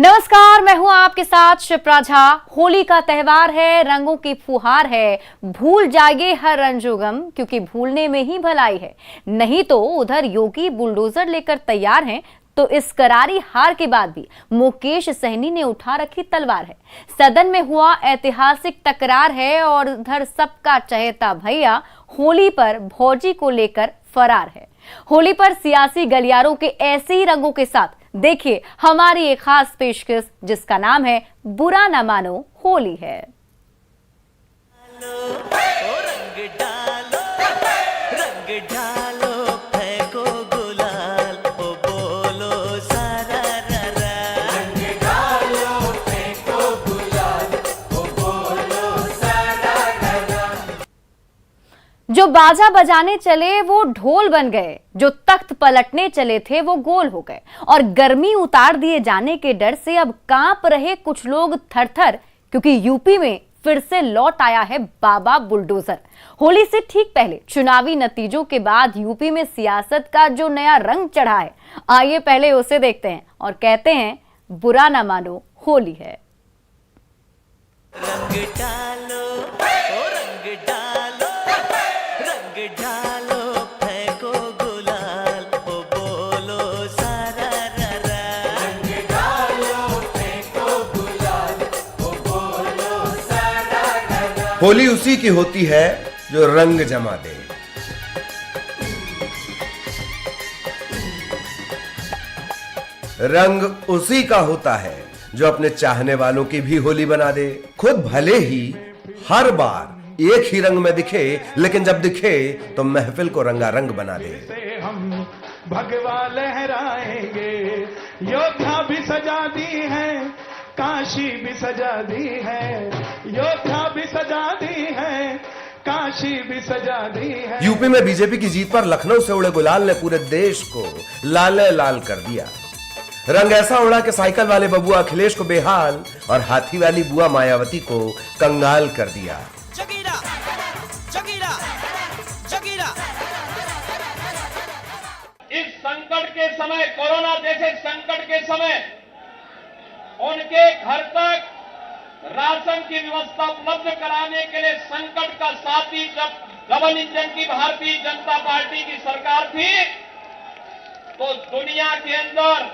नमस्कार, मैं हूं आपके साथ शिप्रा झा। होली का त्योहार है, रंगों की फुहार है। भूल जाइए हर रंजो गम, क्योंकि भूलने में ही भलाई है। नहीं तो उधर योगी बुलडोजर लेकर तैयार हैं, तो इस करारी हार के बाद भी मुकेश सहनी ने उठा रखी तलवार है। सदन में हुआ ऐतिहासिक तकरार है और उधर सबका चहेता भैया होली पर भौजी को लेकर फरार है। होली पर सियासी गलियारों के ऐसे ही रंगों के साथ देखिए हमारी एक खास पेशकश, जिसका नाम है बुरा न मानो होली है। रंग डालो, रंग डालो, फेंको गुलाल, ओ बोलो सारा रा। रंग डालो, फेंको गुलाल, ओ बोलो सारा रा। जो बाजा बजाने चले वो ढोल बन गए, जो तख्त पलटने चले थे वो गोल हो गए, और गर्मी उतार दिए जाने के डर से अब कांप रहे कुछ लोग थर-थर, क्योंकि यूपी में फिर से लौट आया है बाबा बुलडोजर। होली से ठीक पहले चुनावी नतीजों के बाद यूपी में सियासत का जो नया रंग चढ़ा है, आइए पहले उसे देखते हैं और कहते हैं बुरा ना मानो होली है। रंग डालो, ओ रंग डालो, रंग डालो, फेंको गुलाल, ओ बोलो सारा रा। रंग डालो, फेंको गुलाल, ओ बोलो सारा रा। होली उसी की होती है जो रंग जमा दे। रंग उसी का होता है जो अपने चाहने वालों की भी होली बना दे। खुद भले ही हर बार एक ही रंग में दिखे, लेकिन जब दिखे तो महफिल को रंगारंग बना दे। से हम भगवा लहराएंगे, योद्धा भी सजा दी है, काशी भी सजा दी है, योद्धा भी सजा दी है, काशी भी सजा दी है। यूपी में बीजेपी की जीत पर लखनऊ से उड़े गुलाल ने पूरे देश को लाले लाल कर दिया। रंग ऐसा उड़ा कि साइकिल वाले बबुआ अखिलेश को बेहाल और हाथी वाली बुआ मायावती को कंगाल कर दिया। जगीरा, जगीरा, जगीरा। इस संकट के समय, कोरोना जैसे संकट के समय उनके घर तक राशन की व्यवस्था उपलब्ध कराने के लिए संकट का साथी जब डबल इंजन की भारतीय जनता पार्टी की सरकार थी, तो दुनिया के अंदर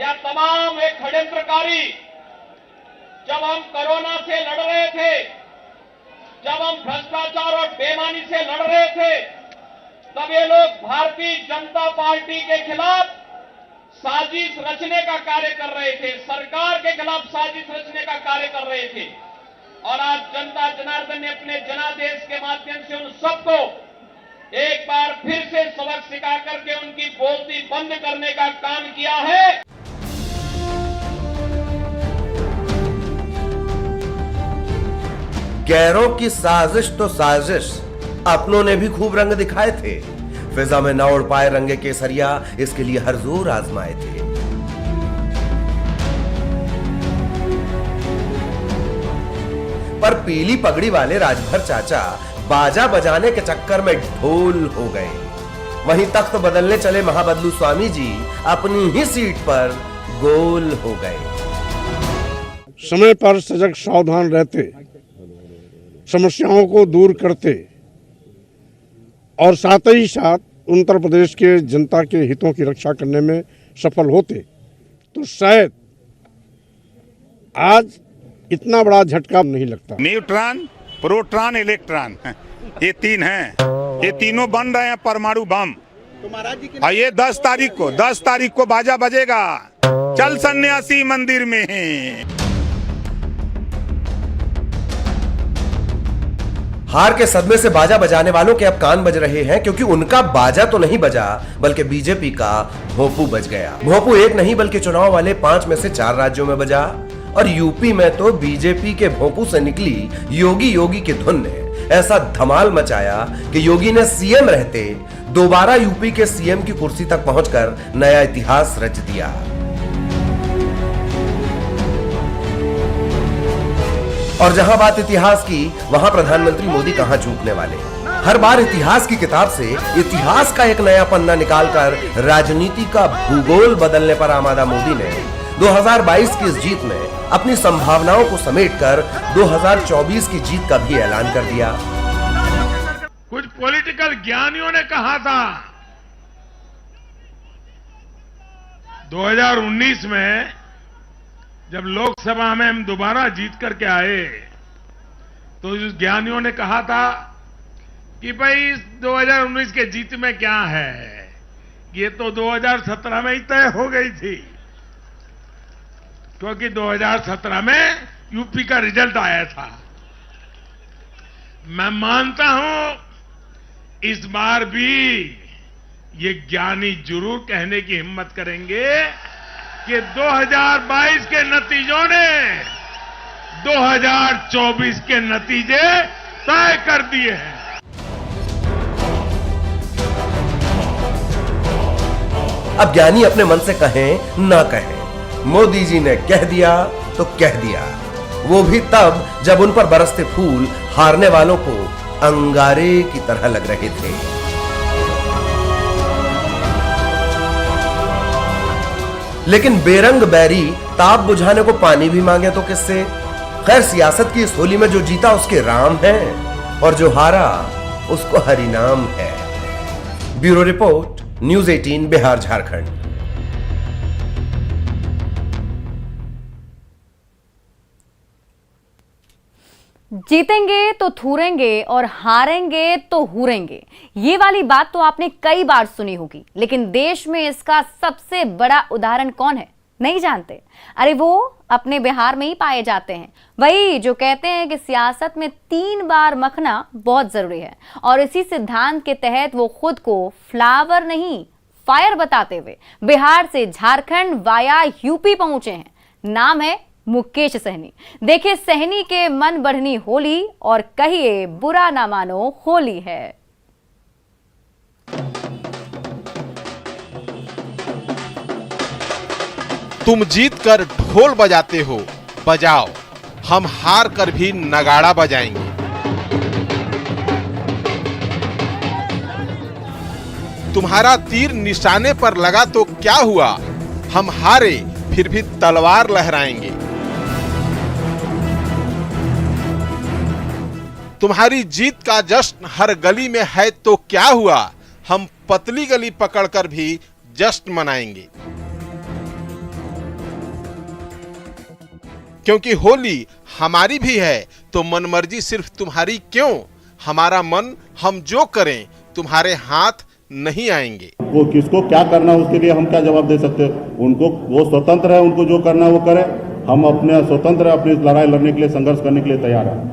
या तमाम एक षड्यंत्रकारी, जब हम कोरोना से लड़ रहे थे, जब हम भ्रष्टाचार और बेईमानी से लड़ रहे थे, तब ये लोग भारतीय जनता पार्टी के खिलाफ साजिश रचने का कार्य कर रहे थे, सरकार के खिलाफ साजिश रचने का कार्य कर रहे थे। और आज जनता जनार्दन ने अपने जनादेश के माध्यम से उन सबको एक बार फिर से सबक सिखा करके उनकी बोलती बंद करने का काम किया है। गैरों की साजिश तो साजिश, अपनों ने भी खूब रंग दिखाए थे। फिजा में न उड़ पाए रंगे केसरिया, इसके लिए हर जोर आजमाए थे। पर पीली पगड़ी वाले राजभर चाचा बाजा बजाने के चक्कर में ढोल हो गए। वहीं तख्त बदलने चले महाबदलू स्वामी जी अपनी ही सीट पर गोल हो गए। समय पर सजग सावधान रहते, समस्याओं को दूर करते और साथ ही साथ उत्तर प्रदेश के जनता के हितों की रक्षा करने में सफल होते, तो शायद आज इतना बड़ा झटका नहीं लगता। न्यूट्रॉन, प्रोटॉन, इलेक्ट्रॉन, ये तीन हैं, ये तीनों बन रहे हैं परमाणु बम। और ये 10 तारीख को बाजा बजेगा। चल सन्यासी मंदिर में। हार के सदमे से बाजा बजाने वालों के अब कान बज रहे हैं, क्योंकि उनका बाजा तो नहीं बजा, बल्कि बीजेपी का भोंपू बज गया। भोंपू एक नहीं बल्कि चुनाव वाले 5 में से 4 राज्यों में बजा। और यूपी में तो बीजेपी के भोंपू से निकली योगी की धुन ने ऐसा धमाल मचाया कि योगी ने सीएम रहते दोबारा यूपी के सीएम की कुर्सी तक पहुंचकर नया इतिहास रच दिया। और जहां बात इतिहास की, वहां प्रधानमंत्री मोदी कहां चूकने वाले। हर बार इतिहास की किताब से इतिहास का एक नया पन्ना निकालकर राजनीति का भूगोल बदलने पर आमादा मोदी ने 2022 की इस जीत में अपनी संभावनाओं को समेटकर 2024 की जीत का भी ऐलान कर दिया। कुछ पॉलिटिकल ज्ञानियों ने कहा था 2019 में जब लोकसभा में हम दोबारा जीत करके आए तो उस ज्ञानियों ने कहा था कि भाई इस 2019 के जीत में क्या है, ये तो 2017 में ही तय हो गई थी, क्योंकि 2017 में यूपी का रिजल्ट आया था। मैं मानता हूं इस बार भी ये ज्ञानी जरूर कहने की हिम्मत करेंगे कि 2022 के नतीजों ने 2024 के नतीजे तय कर दिए हैं। अब ज्ञानी अपने मन से कहें ना कहें, मोदी जी ने कह दिया तो कह दिया, वो भी तब जब उन पर बरसते फूल हारने वालों को अंगारे की तरह लग रहे थे। लेकिन बेरंग बैरी ताप बुझाने को पानी भी मांगे तो किससे। खैर, सियासत की इस होली में जो जीता उसके राम हैं और जो हारा उसको हरिनाम है। Bureau report, news 18 Bihar Jharkhand. जीतेंगे तो थूरेंगे और हारेंगे तो हूरेंगे, ये वाली बात तो आपने कई बार सुनी होगी, लेकिन देश में इसका सबसे बड़ा उदाहरण कौन है नहीं जानते? अरे वो अपने बिहार में ही पाए जाते हैं, वही जो कहते हैं कि सियासत में 3 बार मखना बहुत जरूरी है। और इसी सिद्धांत के तहत वो खुद को फ्लावर नहीं फायर बताते हुए बिहार से झारखंड वाया यूपी पहुंचे हैं। नाम है मुकेश सहनी। देखिए सहनी के मन बढ़नी होली और कहिए बुरा ना मानो होली है। तुम जीत कर ढोल बजाते हो, बजाओ, हम हार कर भी नगाड़ा बजाएंगे। तुम्हारा तीर निशाने पर लगा तो क्या हुआ, हम हारे फिर भी तलवार लहराएंगे। तुम्हारी जीत का जश्न हर गली में है तो क्या हुआ, हम पतली गली पकड़कर भी जश्न मनाएंगे। क्योंकि होली हमारी भी है तो मनमर्जी सिर्फ तुम्हारी क्यों, हमारा मन हम जो करें तुम्हारे हाथ नहीं आएंगे। वो किसको क्या करना है उसके लिए हम क्या जवाब दे सकते हैं? उनको, वो स्वतंत्र है, उनको जो करना है वो करे। हम अपने स्वतंत्र है, अपनी लड़ाई लड़ने के लिए, संघर्ष करने के लिए तैयार हैं।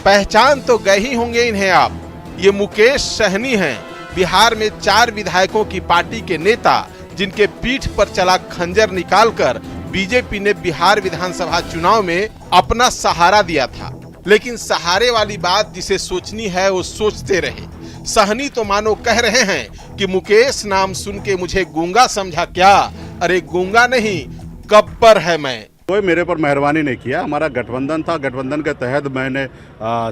पहचान तो गए ही होंगे इन्हें आप, ये मुकेश सहनी हैं, बिहार में 4 विधायकों की पार्टी के नेता, जिनके पीठ पर चला खंजर निकालकर बीजेपी ने बिहार विधानसभा चुनाव में अपना सहारा दिया था। लेकिन सहारे वाली बात जिसे सोचनी है वो सोचते रहे। सहनी तो मानो कह रहे हैं कि मुकेश नाम सुन के मुझे गूंगा समझा क्या? अरे गूंगा नहीं, गब्बर है मैं। कोई मेरे पर मेहरबानी नहीं किया। हमारा गठबंधन था, गठबंधन के तहत मैंने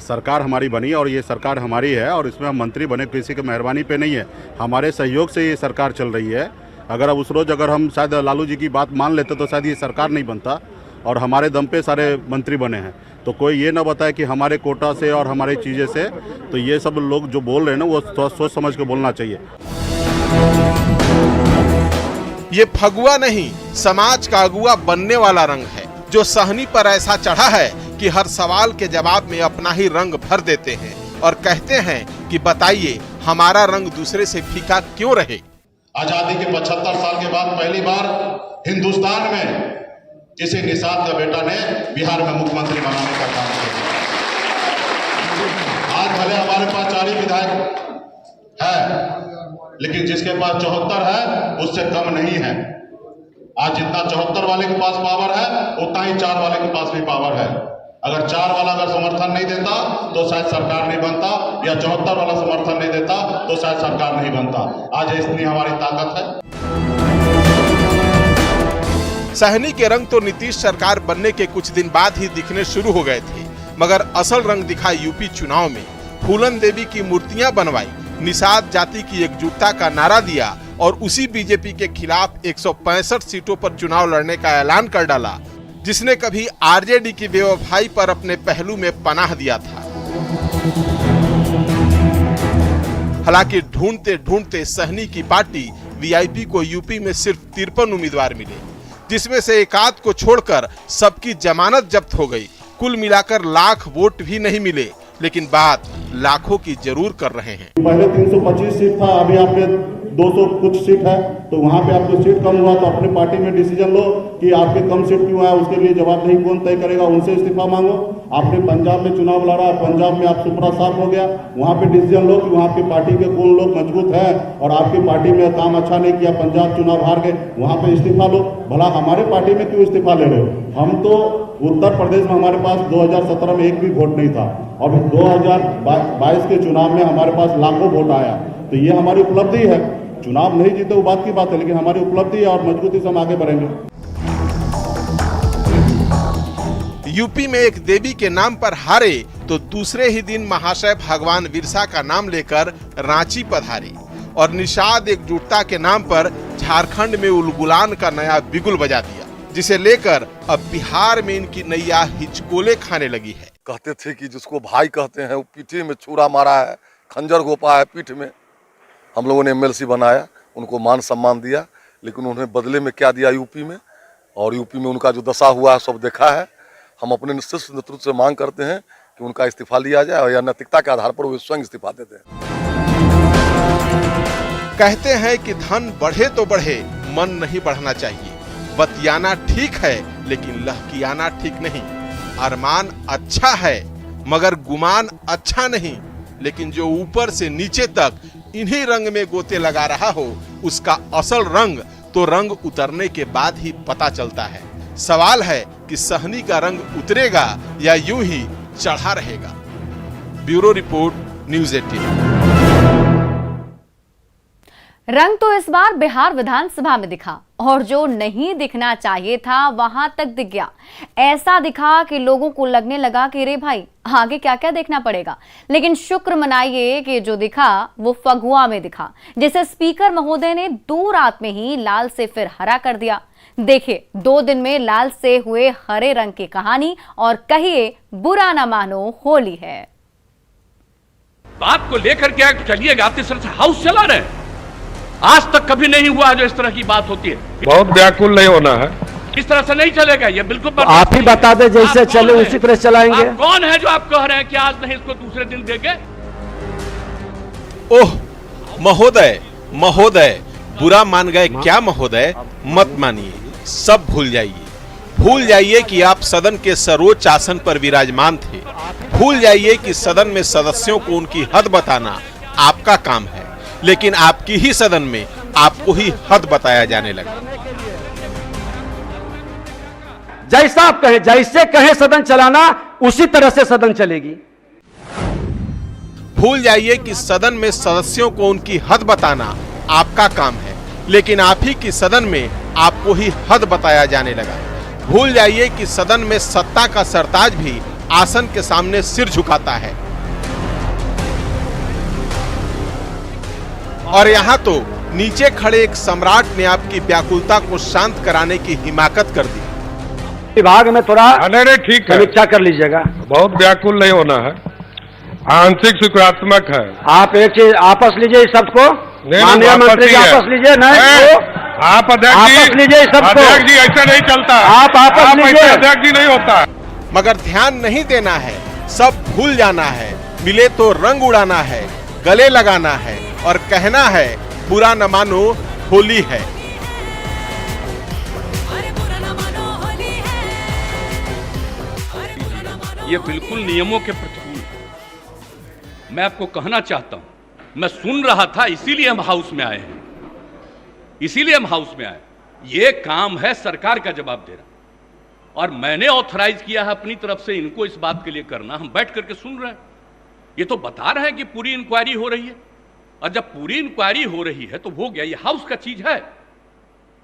सरकार हमारी बनी और ये सरकार हमारी है और इसमें हम मंत्री बने, किसी की मेहरबानी पे नहीं है, हमारे सहयोग से ये सरकार चल रही है। अगर अब उस रोज अगर हम शायद लालू जी की बात मान लेते तो शायद ये सरकार नहीं बनता और हमारे दम पे सारे मंत्री बने हैं। तो कोई ये ना बताए कि हमारे कोटा से और हमारे चीज़ें से, तो ये सब लोग जो बोल रहे हैं ना वो थोड़ा सोच समझ के बोलना चाहिए। ये फगुआ नहीं, समाज का अगुआ बनने वाला रंग है, जो सहनी पर ऐसा चढ़ा है कि हर सवाल के जवाब में अपना ही रंग भर देते हैं और कहते हैं कि बताइए हमारा रंग दूसरे से फीका क्यों रहे। आजादी के 75 साल के बाद पहली बार हिंदुस्तान में किसी निषाद का बेटा ने बिहार में मुख्यमंत्री बनाने का काम किया। आज भले हमारे पास 4 ही विधायक है, लेकिन जिसके पास 74 है उससे कम नहीं है। आज जितना 74 वाले के पास पावर है उतना ही 4 वाले के पास भी पावर है। अगर 4 वाला अगर समर्थन नहीं देता तो शायद सरकार नहीं बनता, या 74 वाला समर्थन नहीं देता तो शायद सरकार नहीं बनता। आज इतनी हमारी ताकत है। सहनी के रंग तो नीतीश सरकार बनने के कुछ दिन बाद ही दिखने शुरू हो गए थे, मगर असल रंग दिखा यूपी चुनाव में। फूलन देवी की मूर्तियां बनवाई, निषाद जाति की एकजुटता का नारा दिया और उसी बीजेपी के खिलाफ 165 सीटों पर चुनाव लड़ने का ऐलान कर डाला, जिसने कभी आरजेडी की बेवफाई पर अपने पहलू में पनाह दिया था। हालांकि ढूंढते ढूंढते सहनी की पार्टी वीआईपी को यूपी में सिर्फ 53 उम्मीदवार मिले, जिसमें से एक आध को छोड़कर सबकी जमानत जब्त हो गई। कुल मिलाकर लाख वोट भी नहीं मिले, लेकिन बात लाखों की जरूर कर रहे हैं। पहले 325 सीट था, अभी आप पे 200 कुछ सीट है, तो वहाँ पे आपको सीट कम हुआ तो अपनी पार्टी में डिसीजन लो कि आपके कम सीट क्यों आया, उसके लिए जवाबदेही कौन तय करेगा, उनसे इस्तीफा मांगो। आपने पंजाब में चुनाव लड़ा, पंजाब में आप सुपरा साफ हो गया, वहाँ पे डिसीजन लो कि वहाँ की पार्टी के कौन लोग मजबूत है और आपकी पार्टी में काम अच्छा नहीं किया, पंजाब चुनाव हार गए, वहाँ पे इस्तीफा लो। भला हमारे पार्टी में क्यों इस्तीफा ले रहे हो? हम तो उत्तर प्रदेश में हमारे पास 2017 में एक भी वोट नहीं था और 2022 के चुनाव में हमारे पास लाखों वोट आया, तो ये हमारी उपलब्धि है। चुनाव नहीं जीते वो बात की बात है, लेकिन हमारी उपलब्धि है और मजबूती से हम आगे बढ़ेंगे। यूपी में एक देवी के नाम पर हारे तो दूसरे ही दिन महाशय भगवान बिरसा का नाम लेकर रांची पधारे और निषाद एकजुटता के नाम पर झारखंड में उलगुलान का नया बिगुल बजा दिया, जिसे लेकर अब बिहार में इनकी नैया हिचकोले खाने लगी है। कहते थे कि जिसको भाई कहते हैं वो पीठी में छुरा मारा है, खंजर घोपा है पीठ में। हम लोगों ने एमएलसी बनाया, उनको मान सम्मान दिया, लेकिन उन्हें बदले में क्या दिया यूपी में, और यूपी में उनका जो दशा हुआ है सब देखा है। हम अपने शीर्ष नेतृत्व से मांग करते हैं कि उनका इस्तीफा लिया जाए और या नैतिकता के आधार पर वो स्वयं इस्तीफा देते हैं। कहते हैं कि धन बढ़े तो बढ़े, मन नहीं बढ़ना चाहिए। बतियाना ठीक है लेकिन लहकियाना ठीक नहीं। अरमान अच्छा है मगर गुमान अच्छा नहीं, लेकिन जो ऊपर से नीचे तक इन्हीं रंग में गोते लगा रहा हो, उसका असल रंग तो रंग उतरने के बाद ही पता चलता है। सवाल है कि सहनी का रंग उतरेगा या यूं ही चढ़ा रहेगा। Bureau report, news 18। रंग तो इस बार बिहार विधानसभा में दिखा और जो नहीं दिखना चाहिए था वहां तक दिख गया। ऐसा दिखा कि लोगों को लगने लगा कि रे भाई आगे क्या क्या देखना पड़ेगा। लेकिन शुक्र मनाइए कि जो दिखा वो फगुआ में दिखा, जिसे स्पीकर महोदय ने 2 रात में ही लाल से फिर हरा कर दिया। देखिए 2 दिन में लाल से हुए हरे रंग की कहानी, और कहिए बुरा ना मानो होली है। बात को लेकर के चलिएगा, आप इस तरह से हाउस चला रहे हैं। आज तक कभी नहीं हुआ जो इस तरह की बात होती है। बहुत व्याकुल नहीं होना है, इस तरह से नहीं चलेगा, ये बिल्कुल तो आप ही बता दे जैसे चले उसी तरह चलाएंगे। आप कौन है जो आप कह रहे हैं कि आज नहीं इसको दूसरे दिन देंगे? ओह महोदय, महोदय बुरा मान गए क्या महोदय? मत मानिए, सब भूल जाइए। भूल जाइए कि आप सदन के सर्वोच्च आसन पर विराजमान थे। भूल जाइए कि सदन में सदस्यों को उनकी हद बताना आपका काम है, लेकिन आपकी ही सदन में आपको ही हद बताया जाने लगा। जैसा आप कहें, जैसे कहें सदन चलाना उसी तरह से सदन चलेगी। भूल जाइए कि सदन में सदस्यों को उनकी हद बताना आपका काम है, लेकिन आप ही की सदन में आपको ही हद बताया जाने लगा। भूल जाइए कि सदन में सत्ता का सरताज भी आसन के सामने सिर झुकाता है, और यहाँ तो नीचे खड़े एक सम्राट ने आपकी व्याकुलता को शांत कराने की हिमाकत कर दी। विभाग में थोड़ा ठीक है, समीक्षा कर लीजिएगा। बहुत व्याकुल नहीं होना है, आंशिक सकारात्मक है। आप एक चीज आपस लीजिए इस शब्द को, माननीय मंत्री जी आपस लीजिए। नहीं तो आप अध्यक्ष लीजिए इस शब्द को। अध्यक्ष जी ऐसा नहीं चलता, आप आपस लीजिए, अध्यक्ष जी नहीं होता। मगर ध्यान नहीं देना है, सब भूल जाना है। मिले तो रंग उड़ाना है, गले लगाना है और कहना है बुरा न मानो होली है। ये बिल्कुल नियमों के प्रतिकूल है। मैं आपको कहना चाहता हूं, मैं सुन रहा था इसीलिए हम हाउस में आए हैं, इसीलिए हम हाउस में आए। ये काम है सरकार का जवाब देना, और मैंने ऑथराइज किया है अपनी तरफ से इनको इस बात के लिए करना। हम बैठ करके सुन रहे हैं, ये तो बता रहे हैं कि पूरी इंक्वायरी हो रही है, और जब पूरी इंक्वायरी हो रही है तो हो गया, ये हाउस का चीज है।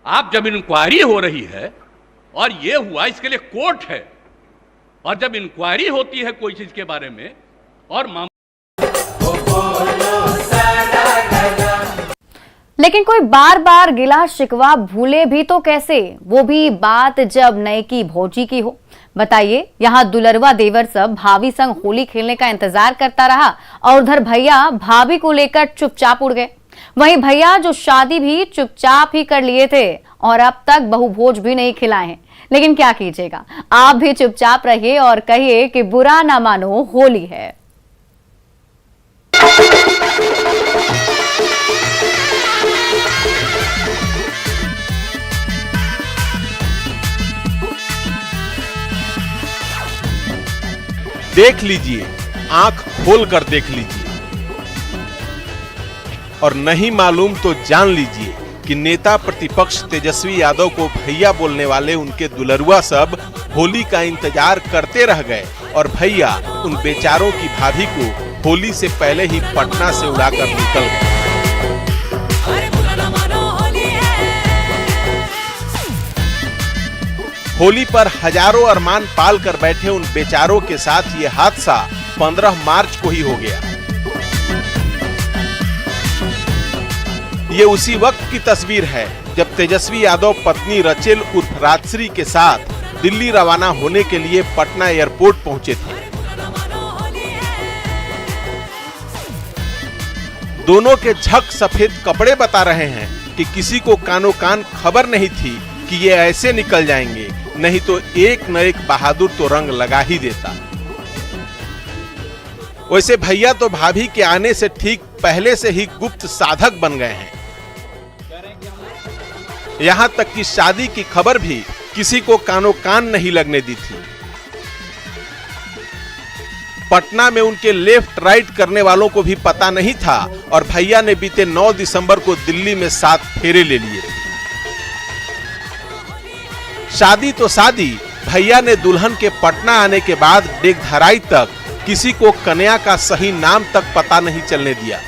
आप जब इंक्वायरी हो रही है और ये हुआ, इसके लिए कोर्ट है, और जब इंक्वायरी होती है कोई चीज के बारे में और लेकिन कोई बार बार गिला शिकवा भूले भी तो कैसे, वो भी बात जब नए की भौजी की हो। बताइए, यहाँ दुलरवा देवर सब भाभी संग होली खेलने का इंतजार करता रहा और उधर भैया भाभी को लेकर चुपचाप उड़ गए। वहीं भैया जो शादी भी चुपचाप ही कर लिए थे और अब तक बहु भोज भी नहीं खिलाए हैं। लेकिन क्या कीजिएगा, आप भी चुपचाप रहिए और कहिए कि बुरा ना मानो, होली है। देख लीजिए, आंख खोल कर देख लीजिए, और नहीं मालूम तो जान लीजिए कि नेता प्रतिपक्ष तेजस्वी यादव को भैया बोलने वाले उनके दुलरुआ सब होली का इंतजार करते रह गए और भैया उन बेचारों की भाभी को होली से पहले ही पटना से उड़ाकर निकल गए। होली पर हजारों अरमान पाल कर बैठे उन बेचारों के साथ ये हादसा 15 मार्च को ही हो गया। ये उसी वक्त की तस्वीर है जब तेजस्वी यादव पत्नी रचेल उर्फ राजश्री के साथ दिल्ली रवाना होने के लिए पटना एयरपोर्ट पहुंचे थे। दोनों के झक सफेद कपड़े बता रहे हैं कि किसी को कानो कान खबर नहीं थी कि ये ऐसे निकल जाएंगे, नहीं तो एक न एक बहादुर तो रंग लगा ही देता। वैसे भैया तो भाभी के आने से ठीक पहले से ही गुप्त साधक बन गए हैं। यहां तक कि शादी की खबर भी किसी को कानो कान नहीं लगने दी थी। पटना में उनके लेफ्ट राइट करने वालों को भी पता नहीं था और भैया ने बीते 9 दिसंबर को दिल्ली में 7 फेरे ले लिए। शादी तो शादी, भैया ने दुल्हन के पटना आने के बाद डेगधराई तक किसी को कन्या का सही नाम तक पता नहीं चलने दिया।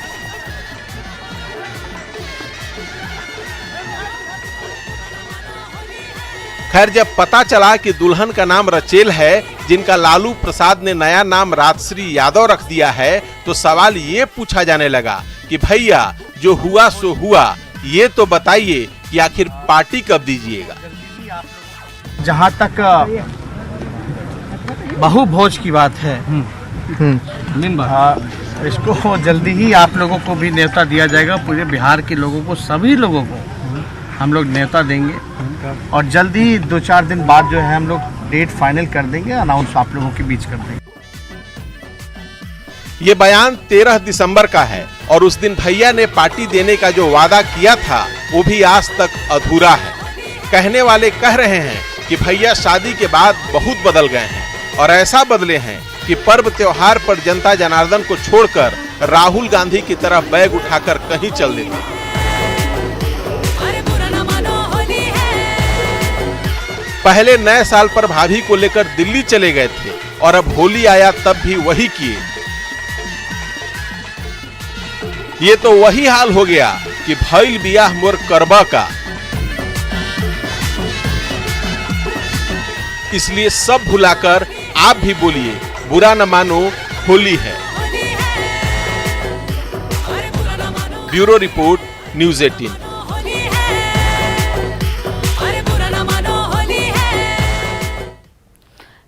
खैर, जब पता चला कि दुल्हन का नाम रचेल है, जिनका लालू प्रसाद ने नया नाम राजश्री यादव रख दिया है, तो सवाल ये पूछा जाने लगा कि भैया जो हुआ सो हुआ, ये तो बताइए कि आखिर पार्टी कब दीजिएगा। जहाँ तक बहु भोज की बात है, इसको जल्दी ही आप लोगों को भी न्योता दिया जाएगा। पूरे बिहार के लोगों को, सभी लोगों को हम लोग न्योता देंगे और जल्दी 2-4 दिन बाद जो है हम लोग डेट फाइनल कर देंगे, अनाउंस आप लोगों के बीच कर देंगे। ये बयान 13 दिसंबर का है और उस दिन भैया ने पार्टी देने का जो वादा किया था वो भी आज तक अधूरा है। कहने वाले कह रहे हैं कि भैया शादी के बाद बहुत बदल गए हैं और ऐसा बदले हैं कि पर्व त्योहार पर जनता जनार्दन को छोड़कर राहुल गांधी की तरह बैग उठाकर कहीं चल देते। पहले नए साल पर भाभी को लेकर दिल्ली चले गए थे और अब होली आया तब भी वही किए। ये तो वही हाल हो गया कि भइल बियाह मोर करबा का। इसलिए सब भुलाकर आप भी बोलिए, बुरा न मानो, होली है। Bureau report, news 18।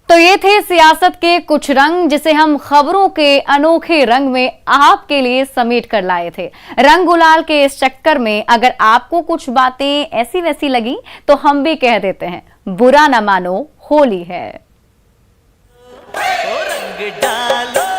तो ये थे सियासत के कुछ रंग, जिसे हम खबरों के अनोखे रंग में आपके लिए समेट कर लाए थे। रंग गुलाल के इस चक्कर में अगर आपको कुछ बातें ऐसी वैसी लगी तो हम भी कह देते हैं, बुरा न मानो, होली है। रंग डालो